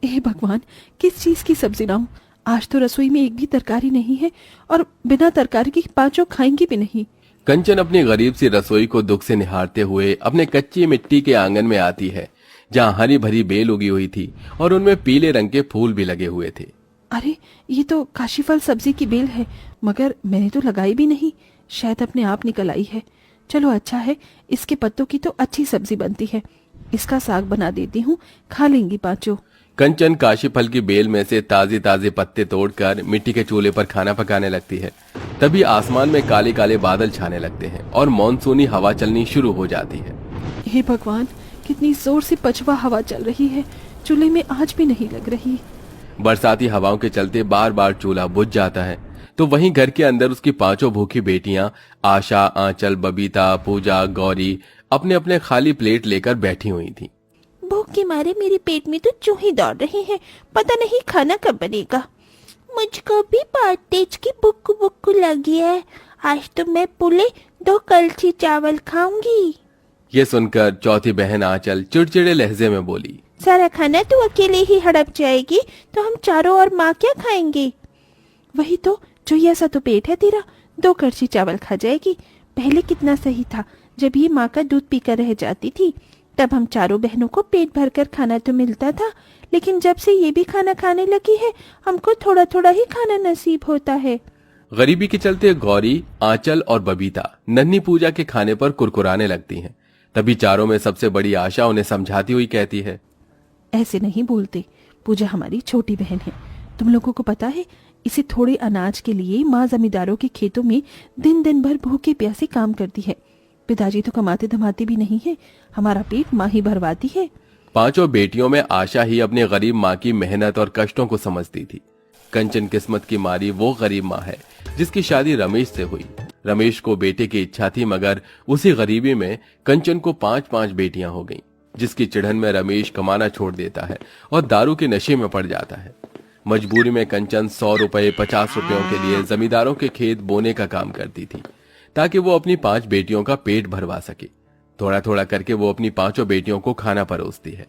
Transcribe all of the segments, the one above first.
हे भगवान, किस चीज की सब्जी लाऊं? आज तो रसोई में एक भी तरकारी नहीं है और बिना तरकारी की पांचों खाएंगी भी नहीं। कंचन अपनी गरीब सी रसोई को दुख से निहारते हुए अपने कच्ची मिट्टी के आंगन में आती है, जहाँ हरी भरी बेल उगी हुई थी और उनमें पीले रंग के फूल भी लगे हुए थे। अरे, ये तो काशीफल सब्जी की बेल है, मगर मैंने तो लगाई भी नहीं। शायद अपने आप निकल आई है। चलो अच्छा है, इसके पत्तों की तो अच्छी सब्जी बनती है। इसका साग बना देती हूँ, खा लेंगी पांचों। कंचन काशी फल की बेल में से ताजे ताजे पत्ते तोड़कर मिट्टी के चूल्हे पर खाना पकाने लगती है। तभी आसमान में काले काले बादल छाने लगते हैं और मानसूनी हवा चलनी शुरू हो जाती है। हे भगवान, कितनी जोर से पछवा हवा चल रही है, चूल्हे में आंच भी नहीं लग रही। बरसाती हवाओं के चलते बार बार चूल्हा बुझ जाता है, तो वहीं घर के अंदर उसकी पांचों भूखी बेटियां आशा, आंचल, बबीता, पूजा, गौरी अपने अपने खाली प्लेट लेकर बैठी हुई थी। भूख के मारे मेरे पेट में तो चूहे दौड़ रहे हैं, पता नहीं खाना कब बनेगा। मुझको भी बहुत तेज की बुक्कू बुक्कू लगी है। आज तो मैं पुले 2 कलछी चावल खाऊंगी। ये सुनकर चौथी बहन आंचल चिड़चिड़े लहजे में बोली, सारा खाना तू अकेले ही हड़प जाएगी तो हम चारों और माँ क्या खाएंगे? वही तो, जो ऐसा तो पेट है तेरा, 2 कड़छी चावल खा जाएगी। पहले कितना सही था, जब ये माँ का दूध पीकर रह जाती थी, तब हम चारों बहनों को पेट भरकर खाना तो मिलता था। लेकिन जब से ये भी खाना खाने लगी है, हमको थोड़ा थोड़ा ही खाना नसीब होता है। गरीबी के चलते गौरी, आंचल और बबीता नन्ही पूजा के खाने पर कुरकुराने लगती हैं। तभी चारों में सबसे बड़ी आशा उन्हें समझाती हुई कहती है, ऐसे नहीं बोलते, पूजा हमारी छोटी बहन है। तुम लोगों को पता है, इसे थोड़े अनाज के लिए माँ जमींदारों के खेतों में दिन दिन भर भूखे प्यासे काम करती है। पिताजी तो कमाते धमाते भी नहीं है, हमारा पेट माँ ही भरवाती है। पांचों बेटियों में आशा ही अपनी गरीब माँ की मेहनत और कष्टों को समझती थी। कंचन किस्मत की मारी वो गरीब माँ है जिसकी शादी रमेश से हुई। रमेश को बेटे की इच्छा थी, मगर उसी गरीबी में कंचन को 5-5 बेटियां हो गईं, जिसकी चिढ़न में रमेश कमाना छोड़ देता है और दारू के नशे में पड़ जाता है। मजबूरी में कंचन 100 रुपए 50 रुपयों के लिए जमींदारों के खेत बोने का काम करती थी, ताकि वो अपनी 5 बेटियों का पेट भरवा सके। थोड़ा थोड़ा करके वो अपनी 5 बेटियों को खाना परोसती है।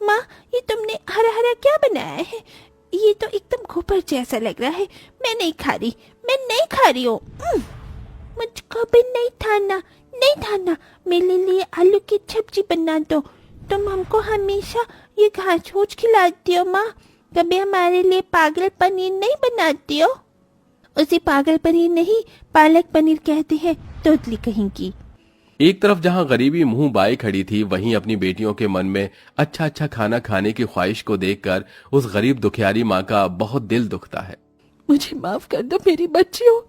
माँ, ये तुमने हरा हरा क्या बनाया है? ये तो एकदम गोबर जैसा लग रहा है। मैं नहीं खा रही, मैं नहीं खा रही हूँ। मुझको भी नहीं खाना, नहीं खाना। मेरे लिए आलू की सब्जी बना दो। तुम हमको हमेशा ये घास फूस खिलाती हो माँ, कभी हमारे लिए पागल पनीर नहीं बनाती हो? उसे पागल पनीर नहीं, पालक पनीर कहते हैं, तोतली कहेंगी। एक तरफ जहां गरीबी मुंह बाए खड़ी थी, वहीं अपनी बेटियों के मन में अच्छा अच्छा खाना खाने की ख्वाहिश को देखकर उस गरीब दुखियारी माँ का बहुत दिल दुखता है। मुझे माफ कर दो मेरी बच्चियों,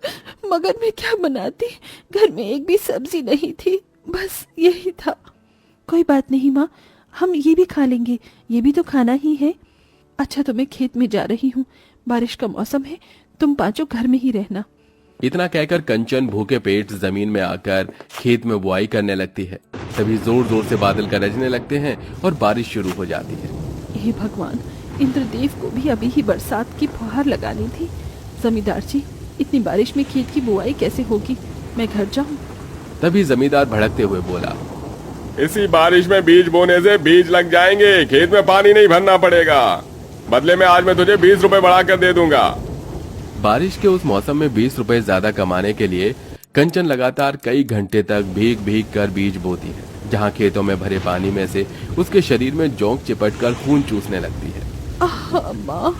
मगर मैं क्या बनाती, घर में एक भी सब्जी नहीं थी, बस यही था। कोई बात नहीं माँ, हम ये भी खा लेंगे, ये भी तो खाना ही है। अच्छा, तो मैं खेत में जा रही हूँ, बारिश का मौसम है, तुम पांचों घर में ही रहना। इतना कहकर कंचन भूखे पेट जमीन में आकर खेत में बुआई करने लगती है। तभी जोर जोर से बादल गरजने लगते हैं और बारिश शुरू हो जाती है। हे भगवान, इंद्रदेव को भी अभी ही बरसात की फुहार लगानी थी। जमींदार जी, इतनी बारिश में खेत की बुआई कैसे होगी? मैं घर जाऊं? तभी जमींदार भड़कते हुए बोला, इसी बारिश में बीज बोने से बीज लग जाएंगे, खेत में पानी नहीं भरना पड़ेगा। बदले में आज मैं तुझे 20 रुपए बढ़ा कर दे दूंगा। बारिश के उस मौसम में 20 रुपए ज्यादा कमाने के लिए कंचन लगातार कई घंटे तक भीग भीग कर बीज बोती है, जहां खेतों में भरे पानी में से उसके शरीर में जोंक चिपट कर खून चूसने लगती है। माँ,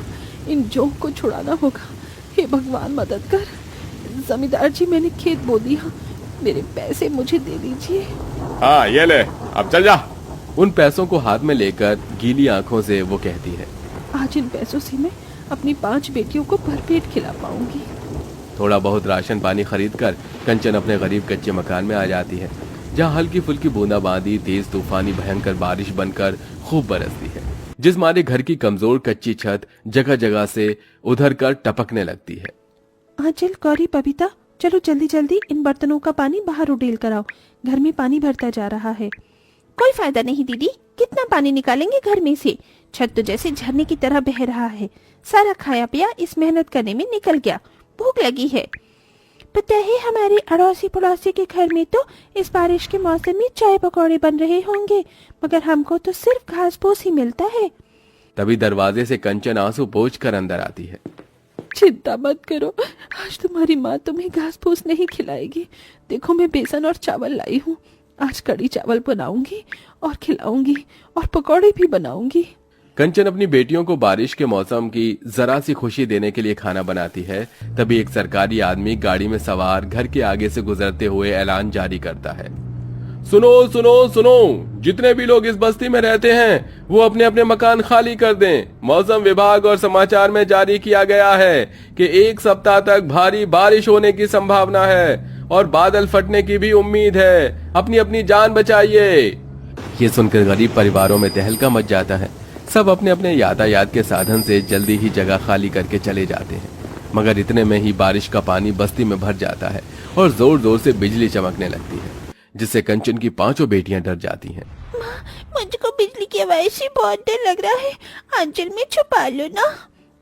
इन जोंक को छुड़ाना होगा। हे भगवान, मदद कर। जमींदार जी, मैंने खेत बो दिया, मेरे पैसे मुझे दे दीजिए। हाँ, ये ले, अब चल जा। उन पैसों को हाथ में लेकर गीली आंखों से वो कहती है, आज इन पैसों से मैं अपनी 5 बेटियों को भरपेट खिला पाऊंगी। थोड़ा बहुत राशन पानी खरीद कर कंचन अपने गरीब कच्चे मकान में आ जाती है, जहाँ हल्की फुल्की बूंदाबांदी तेज तूफानी भयंकर बारिश बनकर खूब बरसती है, जिस मारे घर की कमजोर कच्ची छत जगह जगह से उधर कर टपकने लगती है। आंचल, गौरी, बबीता, चलो जल्दी जल्दी इन बर्तनों का पानी बाहर उड़ेल कर आओ, घर में पानी भरता जा रहा है। कोई फायदा नहीं दीदी, कितना पानी निकालेंगे घर में से? छत तो जैसे झरने की तरह बह रहा है। सारा खाया पिया इस मेहनत करने में निकल गया। भूख लगी है। पता है, हमारे अड़ोसी पड़ोसी के घर में तो इस बारिश के मौसम में चाय पकौड़े बन रहे होंगे, मगर हमको तो सिर्फ घास फूस ही मिलता है। तभी दरवाजे से कंचन आंसू पोंछ कर अंदर आती है। चिंता मत करो, आज तुम्हारी माँ तुम्हें घास फूस नहीं खिलाएगी। देखो मैं बेसन और चावल लाई हूँ, आज कड़ी चावल बनाऊंगी और खिलाऊंगी और पकौड़े भी बनाऊंगी। कंचन अपनी बेटियों को बारिश के मौसम की जरा सी खुशी देने के लिए खाना बनाती है। तभी एक सरकारी आदमी गाड़ी में सवार घर के आगे से गुजरते हुए ऐलान जारी करता है, सुनो सुनो सुनो, जितने भी लोग इस बस्ती में रहते हैं वो अपने अपने मकान खाली कर दें। मौसम विभाग और समाचार में जारी किया गया है कि 1 सप्ताह तक भारी बारिश होने की संभावना है और बादल फटने की भी उम्मीद है। अपनी अपनी जान बचाइए। ये सुनकर गरीब परिवारों में तहलका मच जाता है। सब अपने अपने यातायात के साधन से जल्दी ही जगह खाली करके चले जाते हैं। मगर इतने में ही बारिश का पानी बस्ती में भर जाता है और जोर जोर से बिजली चमकने लगती है, जिससे कंचन की 5 बेटियां डर जाती हैं। माँ, मुझको बिजली की आवाज से बहुत डर लग रहा है, आंचल में छुपा लो ना।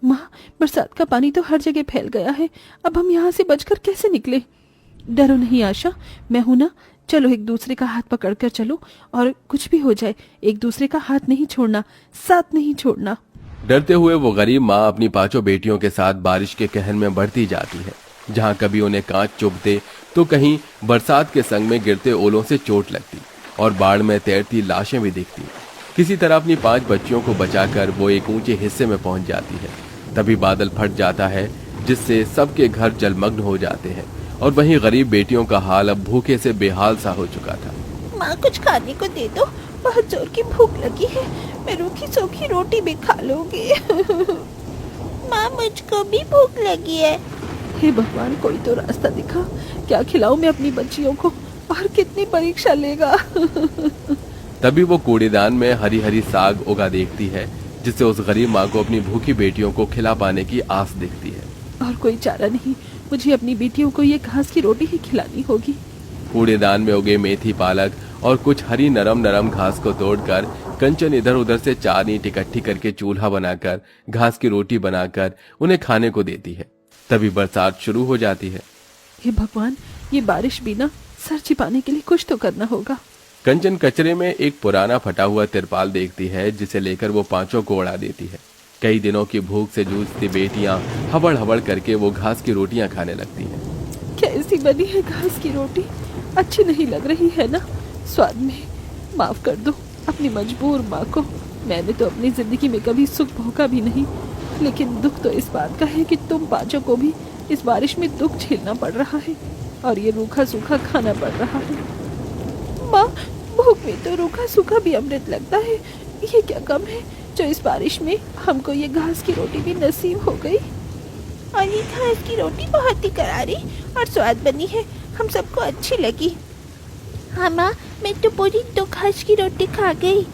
माँ, बरसात का पानी तो हर जगह फैल गया है, अब हम यहाँ से बचकर कैसे निकले? डरो नहीं आशा, मैं हूं ना। चलो एक दूसरे का हाथ पकड़कर चलो, और कुछ भी हो जाए एक दूसरे का हाथ नहीं छोड़ना, साथ नहीं छोड़ना। डरते हुए वो गरीब माँ अपनी 5 बेटियों के साथ बारिश के कहर में बढ़ती जाती है। जहाँ कभी उन्हें कांच चुभते तो कहीं बरसात के संग में गिरते ओलों से चोट लगती और बाढ़ में तैरती लाशें भी दिखती। किसी तरह अपनी 5 बच्चियों को बचाकर वो एक ऊंचे हिस्से में पहुंच जाती है। तभी बादल फट जाता है, जिससे सबके घर जलमग्न हो जाते हैं और वहीं गरीब बेटियों का हाल अब भूखे से बेहाल सा हो चुका था। माँ, कुछ खाने को दे दो, बहुत जोर की भूख लगी है, मैं रूखी सूखी रोटी भी खा लूंगी। माँ, मुझको भी भूख लगी है। हे भगवान, कोई तो रास्ता दिखा, क्या खिलाऊं मैं अपनी बच्चियों को, और कितनी परीक्षा लेगा। तभी वो कूड़ेदान में हरी हरी साग उगा देखती है, जिससे उस गरीब माँ को अपनी भूखी बेटियों को खिला पाने की आस दिखती है। और कोई चारा नहीं, मुझे अपनी बेटियों को ये घास की रोटी ही खिलानी होगी। कूड़ेदान में उगे मेथी, पालक और कुछ हरी नरम नरम घास को तोड़कर कंचन इधर उधर से 4 ईंट इकट्ठी करके चूल्हा बनाकर घास की रोटी बनाकर उन्हें खाने को देती है। तभी बरसात शुरू हो जाती है। हे भगवान, ये बारिश भी ना, सर छिपाने के लिए कुछ तो करना होगा। कंचन कचरे में एक पुराना फटा हुआ तिरपाल देखती है, जिसे लेकर वो 5 को उड़ा देती है। कई दिनों की भूख से जूझती बेटियां हबड़ हबड़ करके वो घास की रोटियां खाने लगती हैं। कैसी बनी है घास की रोटी, अच्छी नहीं लग रही है ना स्वाद में। माफ कर दो अपनी मजबूर माँ को। मैंने तो अपनी जिंदगी में कभी सुख भोगा भी नहीं, लेकिन दुख तो इस बात का है कि तुम 5 को भी इस बारिश में दुख झेलना पड़ रहा है और ये रूखा सूखा खाना पड़ रहा है। माँ, भूख में तो रूखा सूखा भी अमृत लगता है, ये क्या कम है जो इस बारिश में हमको ये घास की रोटी भी नसीब हो गई। और ये घास की रोटी बहुत ही करारी और स्वाद बनी है, हम सबको अच्छी लगी। हाँ माँ, मैं तो पूरी 2 घास की रोटी खा गई।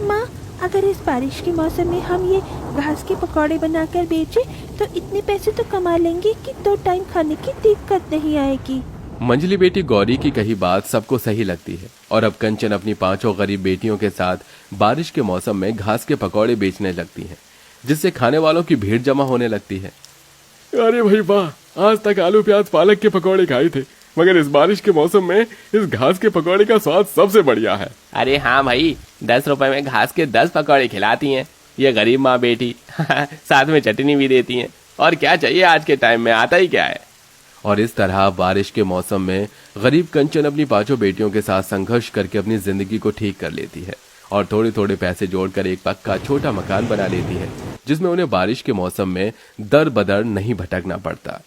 माँ, अगर इस बारिश के मौसम में हम ये घास के पकौड़े बनाकर बेचें तो इतने पैसे तो कमा लेंगे कि 2 टाइम खाने की दिक्कत नहीं आएगी। मंजली बेटी गौरी की कही बात सबको सही लगती है और अब कंचन अपनी 5 गरीब बेटियों के साथ बारिश के मौसम में घास के पकौड़े बेचने लगती है, जिससे खाने वालों की भीड़ जमा होने लगती है। अरे भाई वाह, आज तक आलू प्याज पालक के पकौड़े खाए थे, मगर इस बारिश के मौसम में इस घास के पकौड़े का स्वाद सबसे बढ़िया है। अरे हाँ भाई, 10 रुपए में घास के 10 पकौड़े खिलाती हैं ये गरीब माँ बेटी। साथ में चटनी भी देती हैं, और क्या चाहिए आज के टाइम में, आता ही क्या है। और इस तरह बारिश के मौसम में गरीब कंचन अपनी 5 बेटियों के साथ संघर्ष करके अपनी जिंदगी को ठीक कर लेती है और थोड़े थोड़े पैसे जोड़कर एक पक्का छोटा मकान बना लेती है, जिसमें उन्हें बारिश के मौसम में दर बदर नहीं भटकना पड़ता।